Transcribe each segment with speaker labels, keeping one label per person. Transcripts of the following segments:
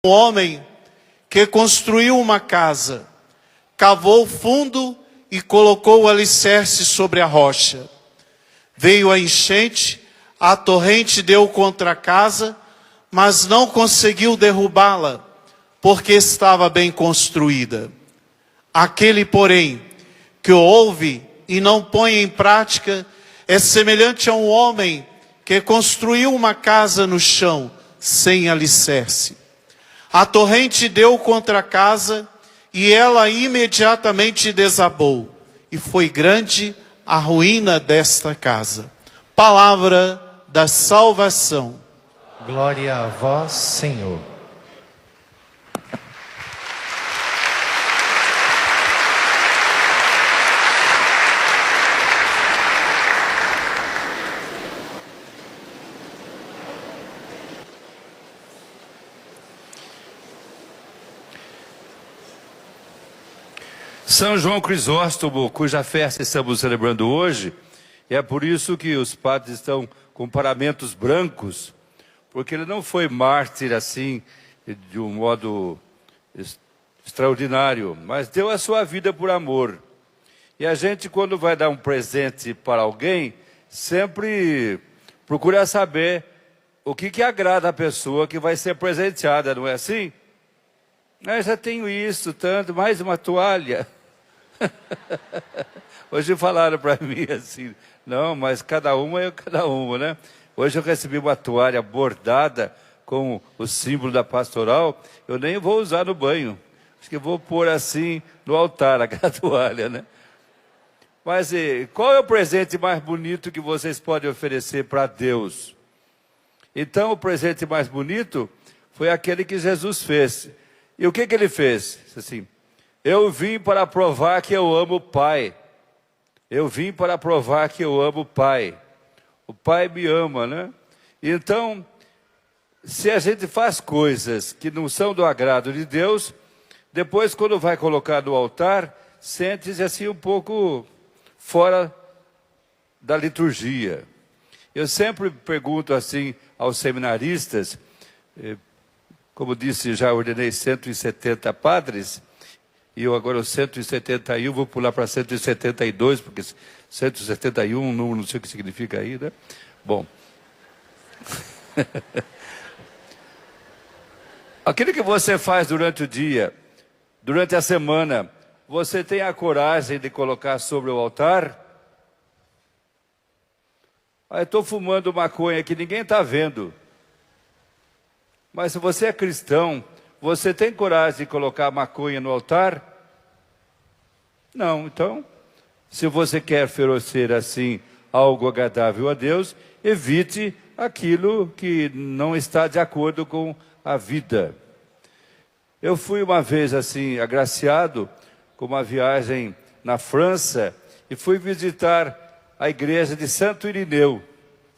Speaker 1: Um homem que construiu uma casa, cavou fundo e colocou o alicerce sobre a rocha. Veio a enchente, a torrente deu contra a casa, mas não conseguiu derrubá-la, porque estava bem construída. Aquele, porém, que ouve e não põe em prática, é semelhante a um homem que construiu uma casa no chão, sem alicerce. A torrente deu contra a casa, e ela imediatamente desabou, e foi grande a ruína desta casa. Palavra da salvação.
Speaker 2: Glória a vós, Senhor.
Speaker 3: São João Crisóstomo, cuja festa estamos celebrando hoje, e é por isso que os padres estão com paramentos brancos, porque ele não foi mártir assim, de um modo extraordinário, mas deu a sua vida por amor. E a gente, quando vai dar um presente para alguém, sempre procura saber o que agrada a pessoa que vai ser presenteada, não é assim? Eu já tenho isso, tanto, mais uma toalha. Hoje falaram para mim assim, não, mas cada uma é cada uma, né? Hoje eu recebi uma toalha bordada com o símbolo da pastoral, eu nem vou usar no banho, acho que vou pôr assim no altar, aquela toalha, né? Mas qual é o presente mais bonito que vocês podem oferecer para Deus? Então o presente mais bonito foi aquele que Jesus fez. E o que ele fez? Assim, eu vim para provar que eu amo o Pai. Eu vim para provar que eu amo o Pai. O Pai me ama, né? Então, se a gente faz coisas que não são do agrado de Deus, depois quando vai colocar no altar, sente-se assim um pouco fora da liturgia. Eu sempre pergunto assim aos seminaristas, como disse, já ordenei 170 padres, e eu agora, os 171, vou pular para 172, porque 171, não sei o que significa aí, né? Bom. Aquilo que você faz durante o dia, durante a semana, você tem a coragem de colocar sobre o altar? Eu estou fumando maconha que ninguém está vendo. Mas se você é cristão, você tem coragem de colocar maconha no altar? Não, então, se você quer oferecer assim algo agradável a Deus, evite aquilo que não está de acordo com a vida. Eu fui uma vez assim, agraciado com uma viagem na França e fui visitar a igreja de Santo Irineu.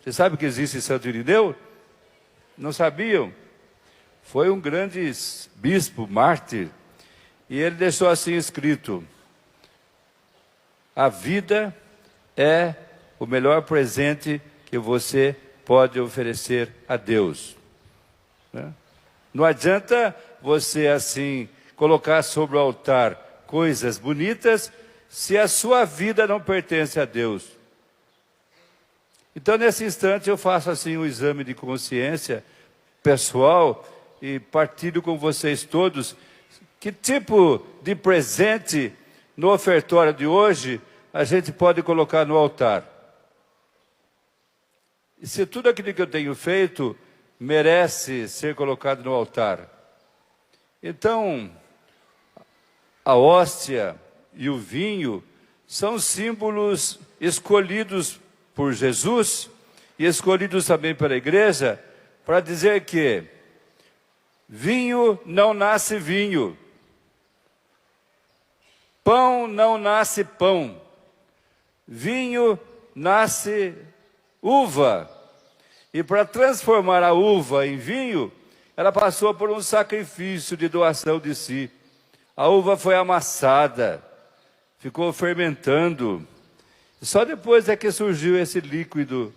Speaker 3: Você sabe que existe Santo Irineu? Não sabiam? Foi um grande bispo, mártir, e ele deixou assim escrito: a vida é o melhor presente que você pode oferecer a Deus. Né? Não adianta você assim colocar sobre o altar coisas bonitas se a sua vida não pertence a Deus. Então nesse instante eu faço assim um exame de consciência pessoal e partilho com vocês todos que tipo de presente no ofertório de hoje a gente pode colocar no altar. E se tudo aquilo que eu tenho feito merece ser colocado no altar. Então, a hóstia e o vinho são símbolos escolhidos por Jesus e escolhidos também pela igreja para dizer que vinho não nasce vinho, pão não nasce pão, vinho nasce uva. E para transformar a uva em vinho, ela passou por um sacrifício de doação de si. A uva foi amassada, ficou fermentando. Só depois é que surgiu esse líquido.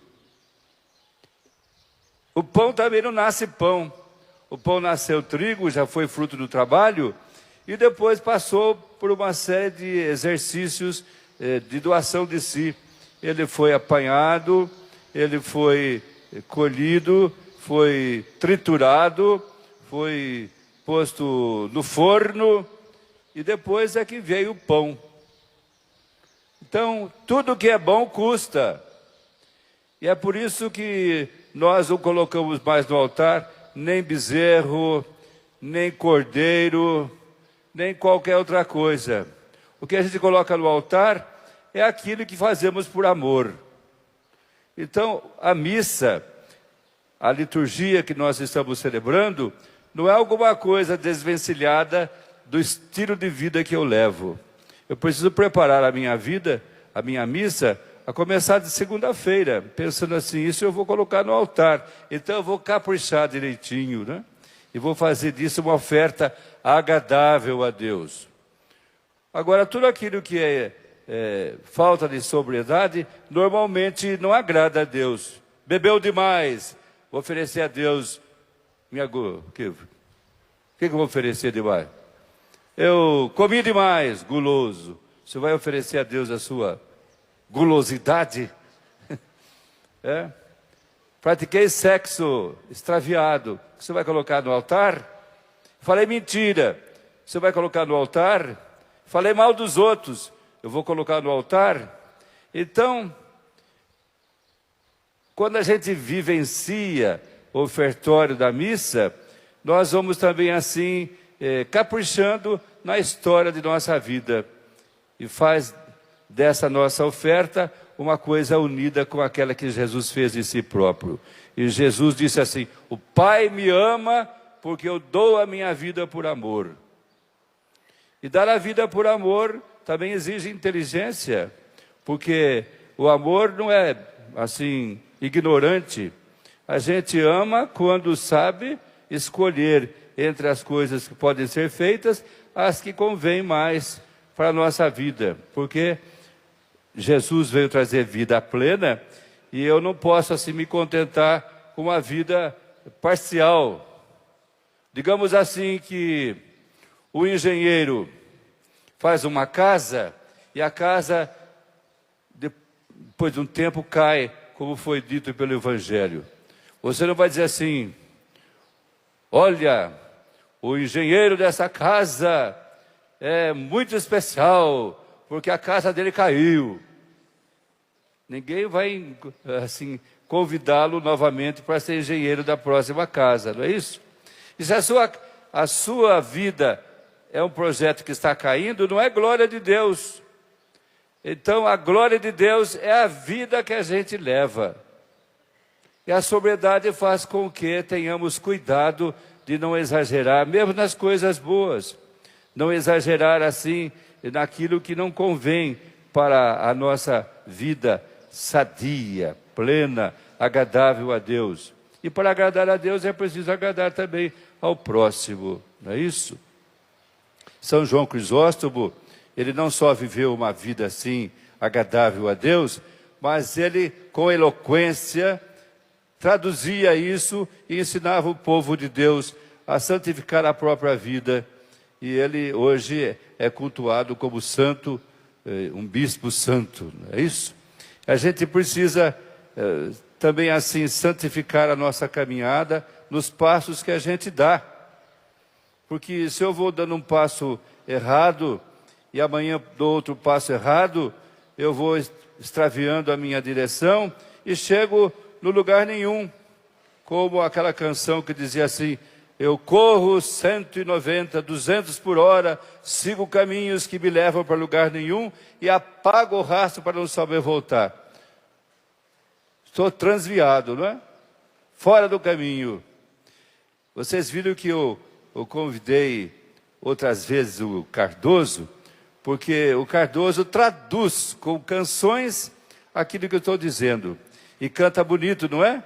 Speaker 3: O pão também não nasce pão. O pão nasceu trigo, já foi fruto do trabalho, e depois passou por uma série de exercícios de doação de si. Ele foi apanhado, ele foi colhido, foi triturado, foi posto no forno, e depois é que veio o pão. Então, tudo que é bom custa. E é por isso que nós não colocamos mais no altar nem bezerro, nem cordeiro, nem qualquer outra coisa. O que a gente coloca no altar é aquilo que fazemos por amor. Então, a missa, a liturgia que nós estamos celebrando, não é alguma coisa desvencilhada do estilo de vida que eu levo. Eu preciso preparar a minha vida, a minha missa, a começar de segunda-feira, pensando assim, isso eu vou colocar no altar. Então eu vou caprichar direitinho, né? E vou fazer disso uma oferta agradável a Deus. Agora, tudo aquilo que é falta de sobriedade, normalmente não agrada a Deus. Bebeu demais, vou oferecer a Deus o que eu vou oferecer demais? Eu comi demais, guloso. Você vai oferecer a Deus a sua gulosidade? Pratiquei sexo extraviado. Você vai colocar no altar? Falei mentira. Você vai colocar no altar? Falei mal dos outros. Eu vou colocar no altar? Então, quando a gente vivencia o ofertório da missa, nós vamos também assim caprichando na história de nossa vida e faz dessa nossa oferta uma coisa unida com aquela que Jesus fez de si próprio. E Jesus disse assim: o Pai me ama porque eu dou a minha vida por amor. E dar a vida por amor também exige inteligência, porque o amor não é assim ignorante. A gente ama quando sabe escolher entre as coisas que podem ser feitas, as que convêm mais para a nossa vida. Porque Jesus veio trazer vida plena e eu não posso assim me contentar com uma vida parcial. Digamos assim que o engenheiro faz uma casa e a casa, depois de um tempo, cai, como foi dito pelo Evangelho. Você não vai dizer assim: olha, o engenheiro dessa casa é muito especial, porque a casa dele caiu. Ninguém vai, assim, convidá-lo novamente para ser engenheiro da próxima casa, não é isso? E se a sua vida é um projeto que está caindo, não é glória de Deus. Então, a glória de Deus é a vida que a gente leva. E a sobriedade faz com que tenhamos cuidado de não exagerar, mesmo nas coisas boas. Não exagerar assim naquilo que não convém para a nossa vida sadia, plena, agradável a Deus. E para agradar a Deus é preciso agradar também ao próximo, não é isso? São João Crisóstomo, ele não só viveu uma vida assim, agradável a Deus, mas ele, com eloquência, traduzia isso e ensinava o povo de Deus a santificar a própria vida. E ele hoje é cultuado como santo, um bispo santo, não é isso? A gente precisa também assim santificar a nossa caminhada nos passos que a gente dá. Porque se eu vou dando um passo errado e amanhã dou outro passo errado, eu vou extraviando a minha direção e chego no lugar nenhum. Como aquela canção que dizia assim: eu corro 190, 200 por hora, sigo caminhos que me levam para lugar nenhum e apago o rastro para não saber voltar. Estou transviado, não é? Fora do caminho. Vocês viram que eu convidei outras vezes o Cardoso, porque o Cardoso traduz com canções aquilo que eu estou dizendo. E canta bonito, não é?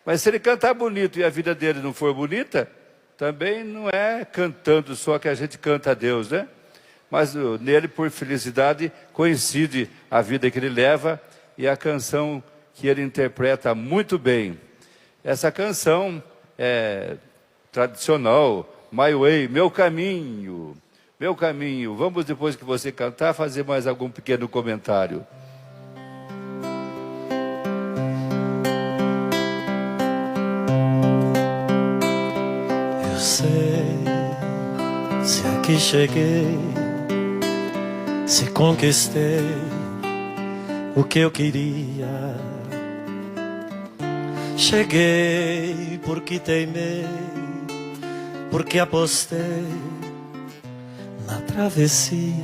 Speaker 3: Mas se ele cantar bonito e a vida dele não for bonita, também não é cantando só que a gente canta a Deus, né? Mas nele, por felicidade, coincide a vida que ele leva e a canção que ele interpreta muito bem. Essa canção tradicional, My Way, meu caminho. Meu caminho. Vamos, depois que você cantar, fazer mais algum pequeno comentário.
Speaker 4: Eu sei, se aqui cheguei, se conquistei o que eu queria. Cheguei porque teimei, porque apostei na travessia.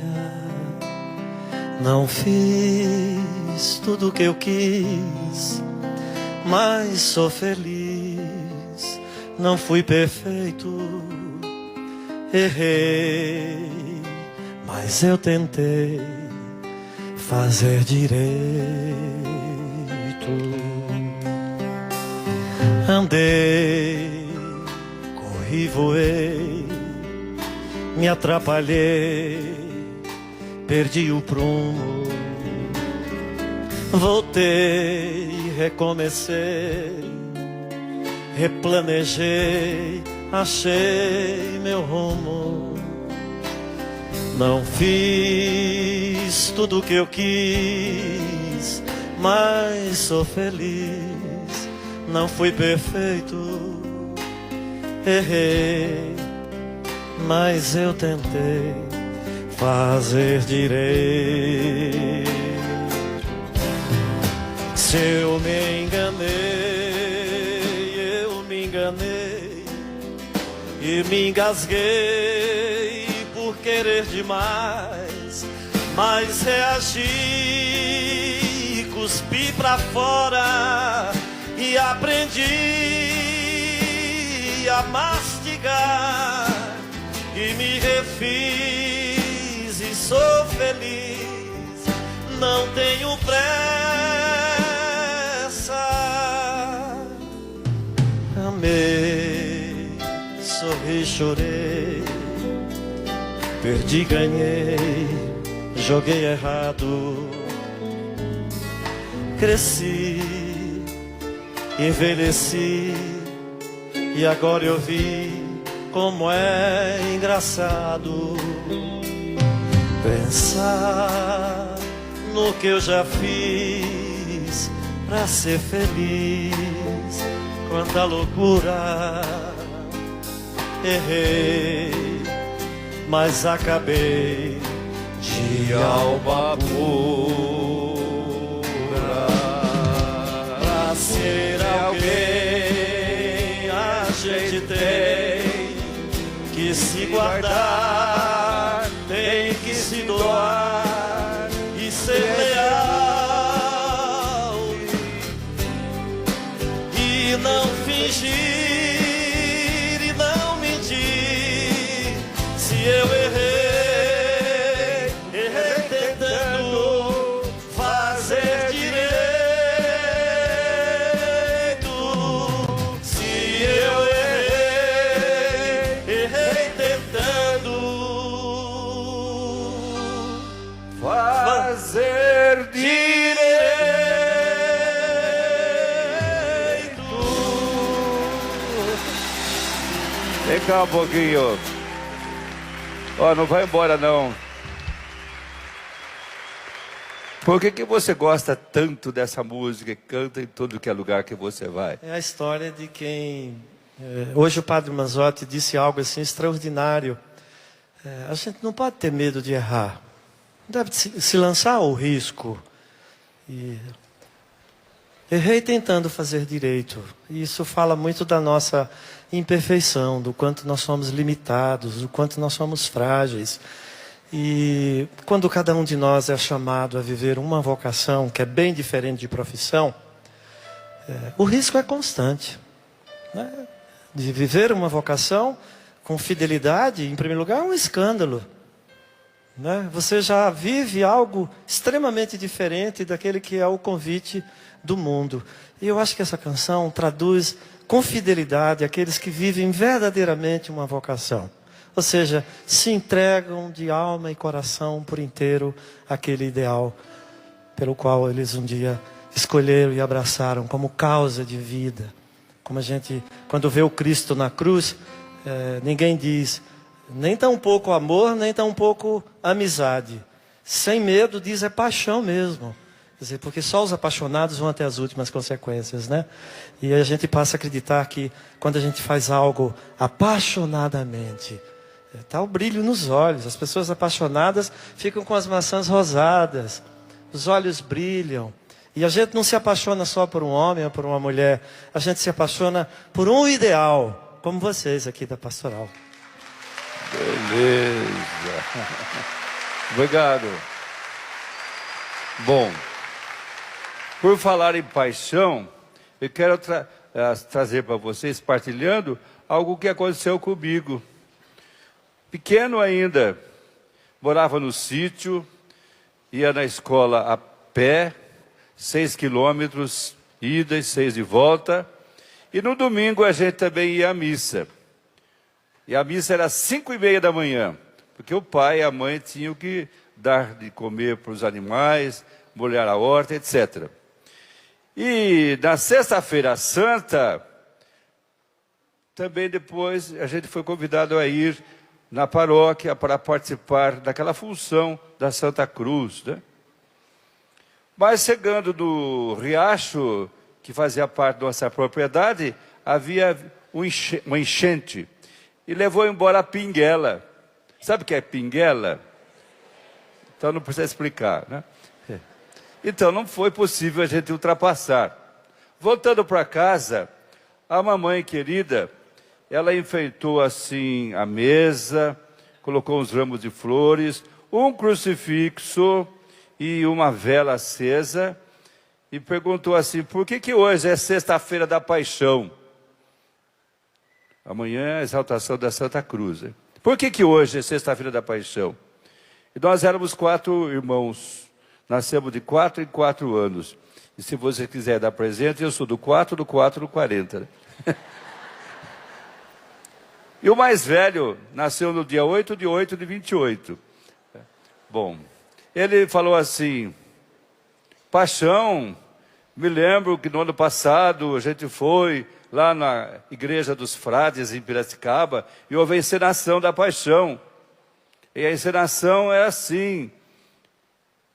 Speaker 4: Não fiz tudo o que eu quis, mas sou feliz. Não fui perfeito, errei, mas eu tentei fazer direito. Andei, corri, voei, me atrapalhei, perdi o prumo. Voltei, recomecei, replanejei, achei meu rumo. Não fiz tudo o que eu quis, mas sou feliz. Não fui perfeito, errei, mas eu tentei fazer direito. Se eu me enganei e me engasguei por querer demais, mas reagi, cuspi pra fora e aprendi a mastigar e me refiz e sou feliz. Não tenho pressa. Amei, sorri, chorei, perdi, ganhei, joguei errado, cresci, envelheci e agora eu vi como é engraçado pensar no que eu já fiz pra ser feliz. Quanta loucura, errei, mas acabei de alma pura. Pra ser alguém a gente tem que se guardar, tem que se doar e ser leal e não fingir e não mentir. Se eu errei, errei tentando fazer direito. Se eu errei, errei tentando
Speaker 3: Fazer direito. Vem cá um pouquinho. Ó, não vai embora não. Por que você gosta tanto dessa música e canta em todo que é lugar que você vai?
Speaker 4: É a história de quem... hoje o Padre Manzotti disse algo assim extraordinário. A gente não pode ter medo de errar. Deve se lançar ao risco. E errei tentando fazer direito. E isso fala muito da nossa imperfeição, do quanto nós somos limitados, do quanto nós somos frágeis. E quando cada um de nós é chamado a viver uma vocação que é bem diferente de profissão, o risco é constante, né? De viver uma vocação com fidelidade, em primeiro lugar, é um escândalo, né? Você já vive algo extremamente diferente daquele que é o convite do mundo. E eu acho que essa canção traduz com fidelidade aqueles que vivem verdadeiramente uma vocação. Ou seja, se entregam de alma e coração por inteiro àquele ideal pelo qual eles um dia escolheram e abraçaram como causa de vida, Como a gente, quando vê o Cristo na cruz, ninguém diz, nem tão pouco amor, nem tão pouco amizade. Sem medo, diz, é paixão mesmo. Quer dizer, porque só os apaixonados vão até as últimas consequências, né? E a gente passa a acreditar que quando a gente faz algo apaixonadamente, está o brilho nos olhos. As pessoas apaixonadas ficam com as maçãs rosadas, os olhos brilham. E a gente não se apaixona só por um homem ou por uma mulher, a gente se apaixona por um ideal, como vocês aqui da Pastoral.
Speaker 3: Beleza. Obrigado. Bom, por falar em paixão, eu quero trazer para vocês, partilhando, algo que aconteceu comigo. Pequeno ainda, morava no sítio, ia na escola a pé, 6 quilômetros, ida e 6 de volta. E no domingo a gente também ia à missa. E a missa era às 5:30 da manhã, porque o pai e a mãe tinham que dar de comer para os animais, molhar a horta, etc. E na sexta-feira santa, também depois a gente foi convidado a ir na paróquia para participar daquela função da Santa Cruz, né? Mas chegando no riacho, que fazia parte da nossa propriedade, havia uma enchente e levou embora a pinguela. Sabe o que é pinguela? Então não precisa explicar, né? Então não foi possível a gente ultrapassar. Voltando para casa, a mamãe querida, ela enfeitou assim a mesa, colocou uns ramos de flores, um crucifixo e uma vela acesa, e perguntou assim, por que hoje é sexta-feira da paixão? Amanhã é a exaltação da Santa Cruz. Hein? Por que hoje é sexta-feira da paixão? E nós éramos 4 irmãos, nascemos de 4 em 4 anos. E se você quiser dar presente, eu sou do 4, do 4, do 40. E o mais velho nasceu no dia 8 de 8 de 28. Bom, ele falou assim, paixão, me lembro que no ano passado a gente foi lá na Igreja dos Frades em Piracicaba e houve a encenação da paixão. E a encenação é assim,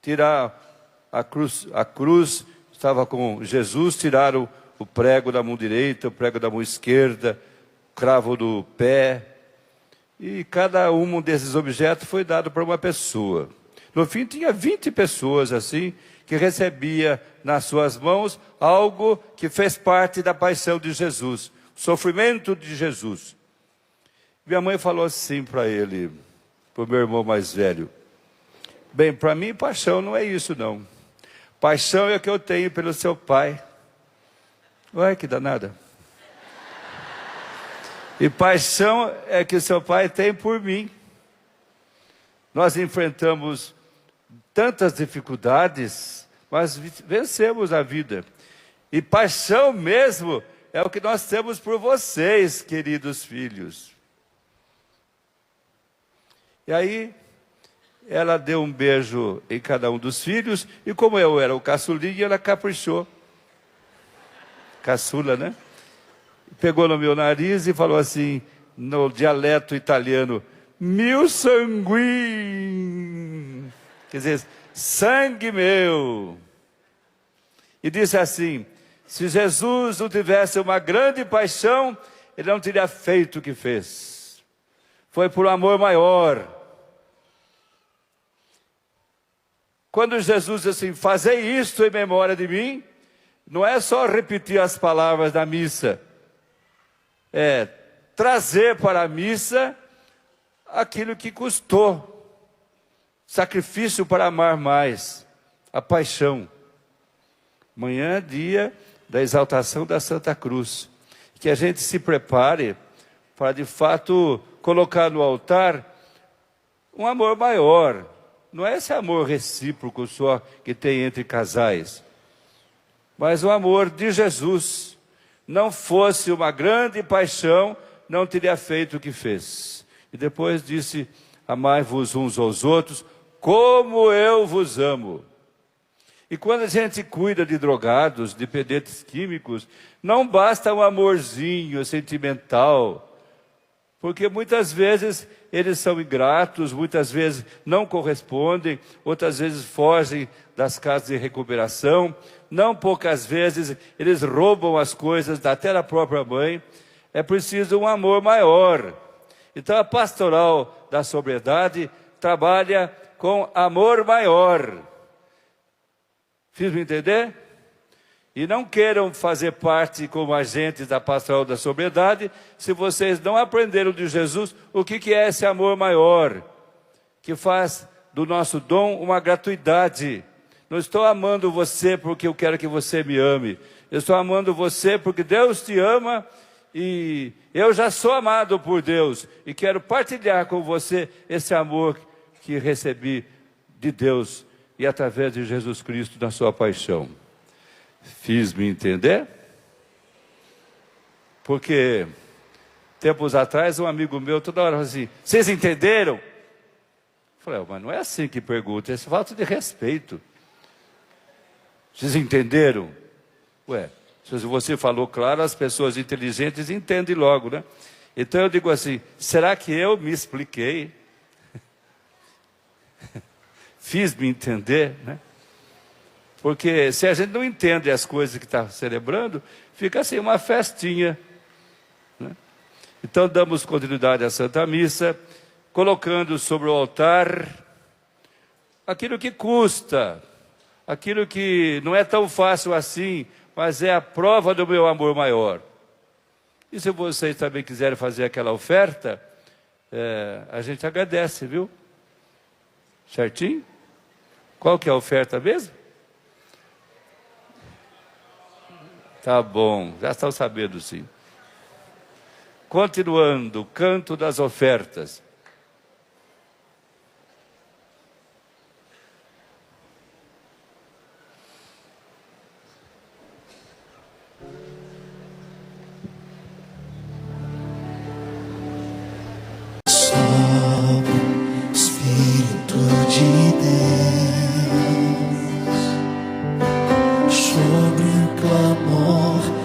Speaker 3: tirar a cruz estava com Jesus, tiraram o prego da mão direita, o prego da mão esquerda, o cravo do pé, e cada um desses objetos foi dado para uma pessoa. No fim tinha 20 pessoas assim, que recebia nas suas mãos algo que fez parte da paixão de Jesus, o sofrimento de Jesus. Minha mãe falou assim para ele, para o meu irmão mais velho, bem, para mim paixão não é isso não. Paixão é o que eu tenho pelo seu pai. Ué, que danada. E paixão é que o seu pai tem por mim. Nós enfrentamos tantas dificuldades, mas vencemos a vida. E paixão mesmo é o que nós temos por vocês, queridos filhos. E aí, ela deu um beijo em cada um dos filhos, e como eu era o caçulinha, ela caprichou. Caçula, né? Pegou no meu nariz e falou assim, no dialeto italiano, meu sanguinho, quer dizer, sangue meu. E disse assim, se Jesus não tivesse uma grande paixão, ele não teria feito o que fez. Foi por um amor maior. Quando Jesus disse assim, fazei isto em memória de mim, não é só repetir as palavras da missa, é trazer para a missa aquilo que custou, sacrifício para amar mais, a paixão. Amanhã é dia da exaltação da Santa Cruz, que a gente se prepare para de fato colocar no altar um amor maior. Não é esse amor recíproco só que tem entre casais, mas o amor de Jesus. Não fosse uma grande paixão, não teria feito o que fez. E depois disse, amai-vos uns aos outros, como eu vos amo. E quando a gente cuida de drogados, dependentes químicos, não basta um amorzinho sentimental, porque muitas vezes eles são ingratos, muitas vezes não correspondem, outras vezes fogem das casas de recuperação, não poucas vezes eles roubam as coisas até da própria mãe. É preciso um amor maior. Então a pastoral da sobriedade trabalha com amor maior. Fiz-me entender? E não queiram fazer parte como agentes da pastoral da sobriedade se vocês não aprenderam de Jesus o que é esse amor maior, que faz do nosso dom uma gratuidade. Não estou amando você porque eu quero que você me ame. Eu estou amando você porque Deus te ama e eu já sou amado por Deus. E quero partilhar com você esse amor que recebi de Deus e através de Jesus Cristo na sua paixão. Fiz-me entender? Porque tempos atrás um amigo meu toda hora falou assim: vocês entenderam? Eu falei, mas não é assim que pergunta, é falta de respeito. Vocês entenderam? Ué, se você falou claro, as pessoas inteligentes entendem logo, né? Então eu digo assim, será que eu me expliquei? Fiz-me entender, né? Porque se a gente não entende as coisas que está celebrando, fica assim uma festinha, né? Então damos continuidade à Santa Missa, colocando sobre o altar aquilo que custa, aquilo que não é tão fácil assim, mas é a prova do meu amor maior. E se vocês também quiserem fazer aquela oferta, a gente agradece, viu? Certinho? Qual que é a oferta mesmo? Tá bom, já estão sabendo sim. Continuando, o canto das ofertas.
Speaker 5: Espírito de Deus, sobre o clamor